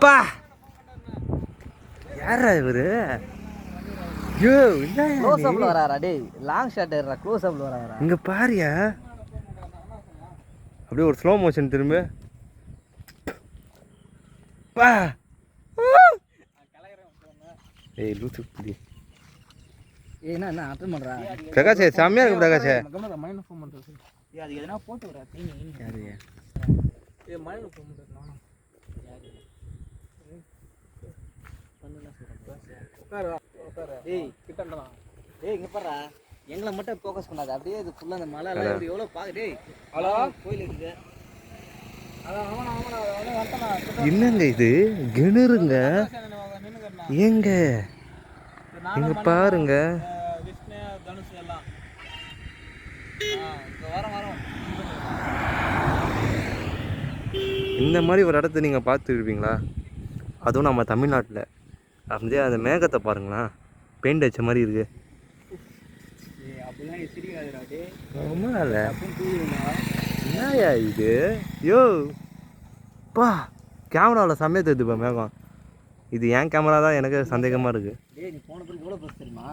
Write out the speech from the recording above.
பா யாரா இவரு? யோ க்ளோஸ் அப்ல வராரா டேய்? லாங் ஷாட் ஏறா க்ளோஸ் அப்ல வராரா? இங்க பாரியா, அப்படியே ஒரு ஸ்லோ மோஷன் திரும்ப. பா ஏய் லூசு புடி. ஏய் என்ன அட்டன் பண்றா? பிரகாஷ் செம்மையா இருக்கு பிரகாஷ். கம்மா மைனஸ் ஃபோன் பண்றது. ஏய் அது எதனா போட்டு வரா தீனி. யாரு? ஏய் மைனஸ் ஃபோன் பண்றது நானா? யாரு? பண்ணல சொல்றேன். உட்காரு. டேய் கிட்டடா. டேய் இங்க பாறா. எங்கள மட்டும் ஃபோக்கஸ் பண்ணாத. அப்படியே இது ஃபுல்லா அந்த மலை எல்லாம் எப்படி எவ்வளவு பாக்கு டேய். ஹலோ கோயில் இருக்கு. அவன வரட்டனா. என்னங்க இது கிணறுங்க? ஏங்க இங்க பாருங்க. விஷ்ணு தனுஷ் எல்லாம் வரோம். இந்த மாதிரி ஒரு இடத்த நீங்கள் பார்த்துருப்பீங்களா? அதுவும் நம்ம தமிழ்நாட்டில். அப்படியே அந்த மேகத்தை பாருங்களேன், பெயிண்ட் அடிச்ச மாதிரி இருக்கு. ஆமாம் இல்லை என்னயா இது? யோ பா கேமராவில் செம்மையாக தெரியுதுப்பா மேகம். இது ஏன் கேமரா தான் எனக்கு சந்தேகமாக இருக்குது. நீ போன பிறகு எவ்வளோ பஸ் தெரியுமா?